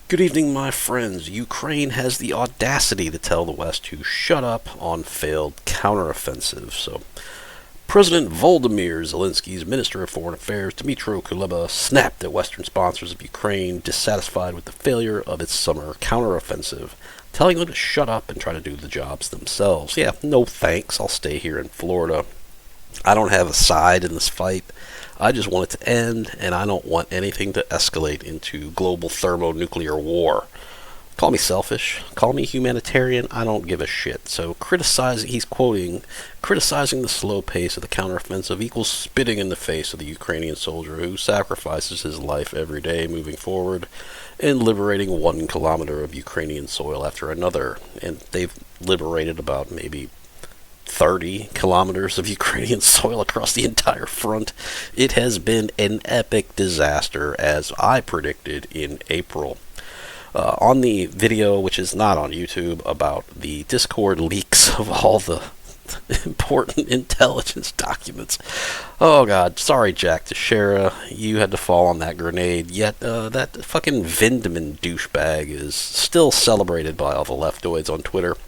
Good evening, my friends. Ukraine has the audacity to tell the West to shut up on failed counteroffensive. So, President Volodymyr Zelensky's Minister of Foreign Affairs, Dmytro Kuleba, snapped at Western sponsors of Ukraine, dissatisfied with the failure of its summer counteroffensive, telling them to shut up and try to do the jobs themselves. Yeah, no thanks. I'll stay here in Florida. I don't have a side in this fight. I just want it to end, and I don't want anything to escalate into global thermonuclear war. Call me selfish, call me humanitarian, I don't give a shit. So he's quoting, criticizing the slow pace of the counteroffensive equals spitting in the face of the Ukrainian soldier who sacrifices his life every day moving forward and liberating 1 kilometer of Ukrainian soil after another. And they've liberated about maybe 30 kilometers of Ukrainian soil across the entire front. It has been an epic disaster, as I predicted in April. On the video, which is not on YouTube, about the Discord leaks of all the important intelligence documents. Oh god, sorry Jack Teixeira, you had to fall on that grenade, yet that fucking Vindman douchebag is still celebrated by all the leftoids on Twitter.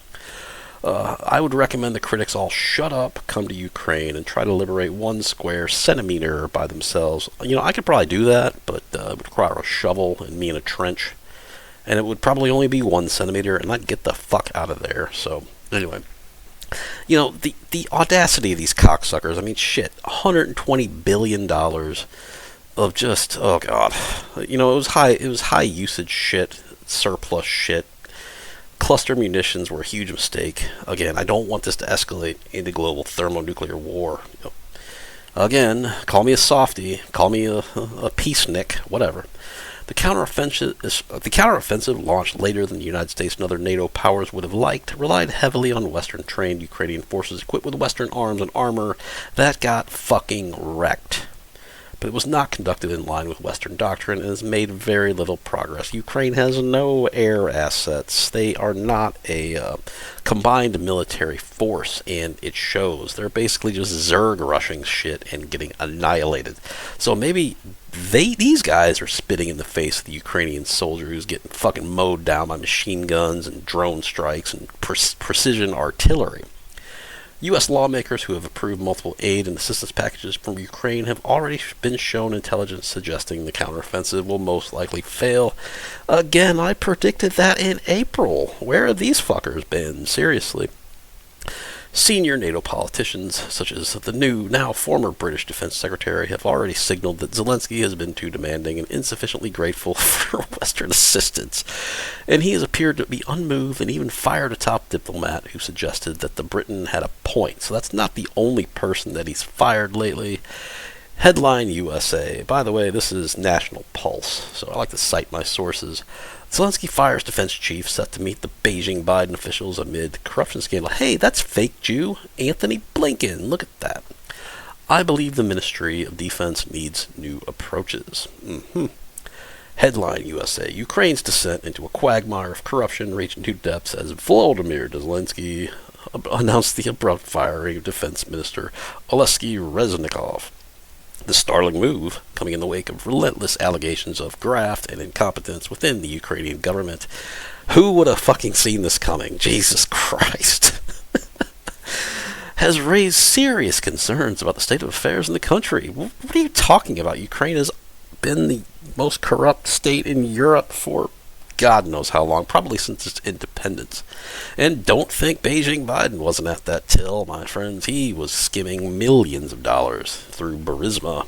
I would recommend the critics all shut up, come to Ukraine, and try to liberate 1 square centimeter by themselves. You know, I could probably do that, but it would require a shovel and me in a trench. And it would probably only be 1 centimeter, and I'd get the fuck out of there. So, anyway. You know, the audacity of these cocksuckers, I mean, shit, $120 billion of just, oh god. You know, it was high usage shit, surplus shit. Cluster munitions were a huge mistake. Again, I don't want this to escalate into global thermonuclear war. You know, again, call me a softie, call me a peacenik, whatever. The counteroffensive, launched later than the United States and other NATO powers would have liked, relied heavily on Western-trained Ukrainian forces equipped with Western arms and armor that got fucking wrecked. But it was not conducted in line with Western doctrine and has made very little progress. Ukraine has no air assets. They are not a combined military force, and it shows. They're basically just Zerg rushing shit and getting annihilated. So maybe these guys are spitting in the face of the Ukrainian soldier who's getting fucking mowed down by machine guns and drone strikes and precision artillery. U.S. lawmakers who have approved multiple aid and assistance packages from Ukraine have already been shown intelligence suggesting the counteroffensive will most likely fail. Again, I predicted that in April. Where have these fuckers been? Seriously. Senior NATO politicians, such as the new, now former British Defense Secretary, have already signaled that Zelensky has been too demanding and insufficiently grateful for Western assistance. And he has appeared to be unmoved and even fired a top diplomat who suggested that the Britain had a point. So that's not the only person that he's fired lately. Headline USA. By the way, this is National Pulse, so I like to cite my sources. Zelensky fires defense chief set to meet the Beijing Biden officials amid corruption scandal. Hey, that's fake Jew Anthony Blinken. Look at that. I believe the Ministry of Defense needs new approaches. Headline USA. Ukraine's descent into a quagmire of corruption reached new depths as Volodymyr Zelensky announced the abrupt firing of Defense Minister Oleksiy Reznikov. The startling move coming in the wake of relentless allegations of graft and incompetence within the Ukrainian government. Who would have fucking seen this coming? Jesus Christ. Has raised serious concerns about the state of affairs in the country. What are you talking about? Ukraine has been the most corrupt state in Europe for God knows how long, probably since its independence. And don't think Beijing Biden wasn't at that till, my friends. He was skimming millions of dollars through Burisma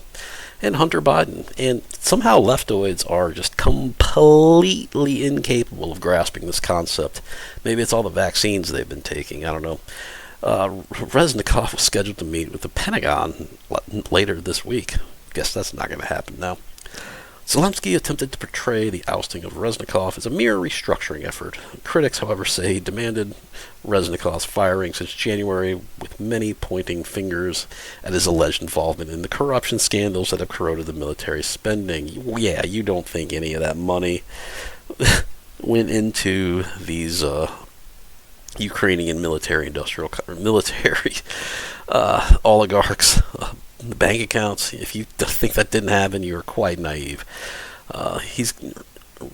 and Hunter Biden. And somehow leftoids are just completely incapable of grasping this concept. Maybe it's all the vaccines they've been taking, I don't know. Reznikov was scheduled to meet with the Pentagon later this week. Guess that's not going to happen now. Zelensky attempted to portray the ousting of Reznikov as a mere restructuring effort. Critics, however, say he demanded Reznikov's firing since January, with many pointing fingers at his alleged involvement in the corruption scandals that have corroded the military spending. Yeah, you don't think any of that money went into these Ukrainian military oligarchs' bank accounts. If you think that didn't happen, you're quite naive. He's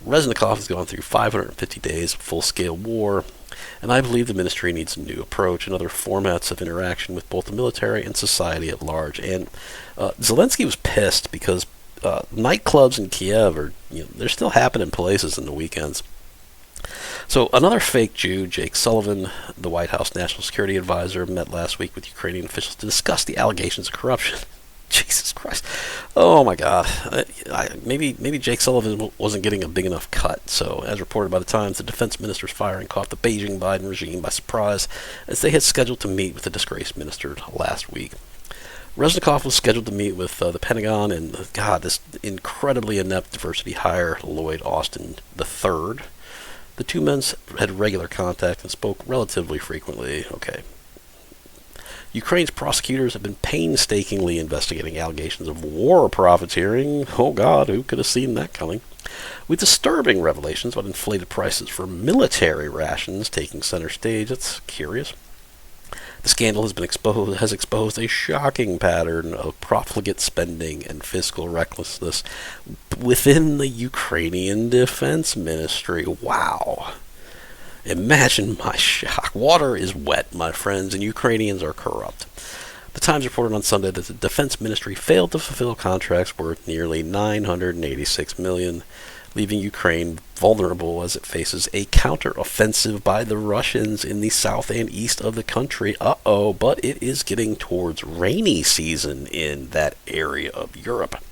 Reznikov has gone through 550 days of full-scale war, and I believe the ministry needs a new approach and other formats of interaction with both the military and society at large. And Zelensky was pissed because nightclubs in Kiev they're still happening places in the weekends. So another fake Jew, Jake Sullivan, the White House National Security Advisor, met last week with Ukrainian officials to discuss the allegations of corruption. Jesus Christ. Oh my God. Maybe Jake Sullivan wasn't getting a big enough cut. So, as reported by the Times, the defense minister's firing caught the Beijing Biden regime by surprise, as they had scheduled to meet with the disgraced minister last week. Reznikov was scheduled to meet with the Pentagon and, this incredibly inept diversity hire, Lloyd Austin III. The two men had regular contact and spoke relatively frequently. Okay. Ukraine's prosecutors have been painstakingly investigating allegations of war profiteering. Oh God, who could have seen that coming? With disturbing revelations about inflated prices for military rations taking center stage. That's curious. The scandal has exposed a shocking pattern of profligate spending and fiscal recklessness within the Ukrainian Defense Ministry. Wow. Imagine my shock. Water is wet, my friends, and Ukrainians are corrupt. The Times reported on Sunday that the Defense Ministry failed to fulfill contracts worth nearly $986 million, leaving Ukraine vulnerable as it faces a counter-offensive by the Russians in the south and east of the country. But it is getting towards rainy season in that area of Europe.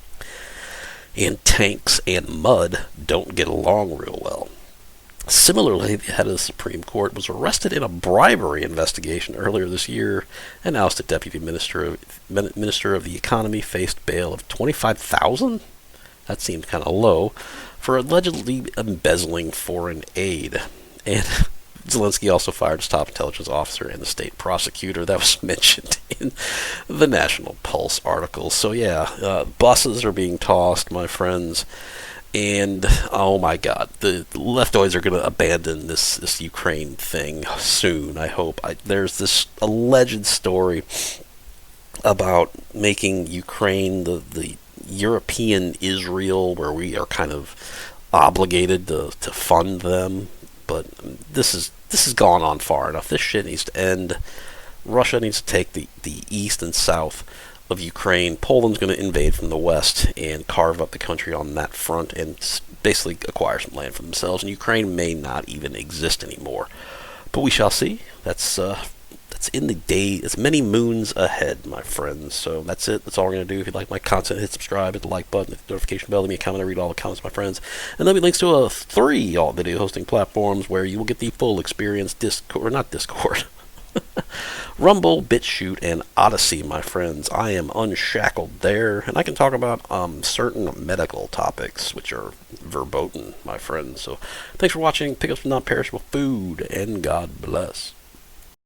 And tanks and mud don't get along real well. Similarly, the head of the Supreme Court was arrested in a bribery investigation earlier this year, and ousted Deputy Minister of the Economy faced bail of $25,000? That seemed kind of low, for allegedly embezzling foreign aid. And Zelensky also fired his top intelligence officer and the state prosecutor. That was mentioned in the National Pulse article. So buses are being tossed, my friends. And, oh my God, the leftoids are going to abandon this Ukraine thing soon, I hope. There's this alleged story about making Ukraine the European Israel, where we are kind of obligated to fund them. But this has gone on far enough. This shit needs to end. Russia needs to take the east and south of Ukraine. Poland's going to invade from the west and carve up the country on that front and basically acquire some land for themselves. And Ukraine may not even exist anymore. But we shall see. That's in the day. It's many moons ahead, my friends. So that's it. That's all we're going to do. If you like my content, hit subscribe, hit the like button, hit the notification bell, leave me a comment. I read all the comments, my friends. And there'll be links to 3 video hosting platforms where you will get the full experience. Discord. Rumble, BitChute, and Odyssey, my friends. I am unshackled there, and I can talk about certain medical topics, which are verboten, my friends. So thanks for watching. Pick up some non-perishable food, and God bless.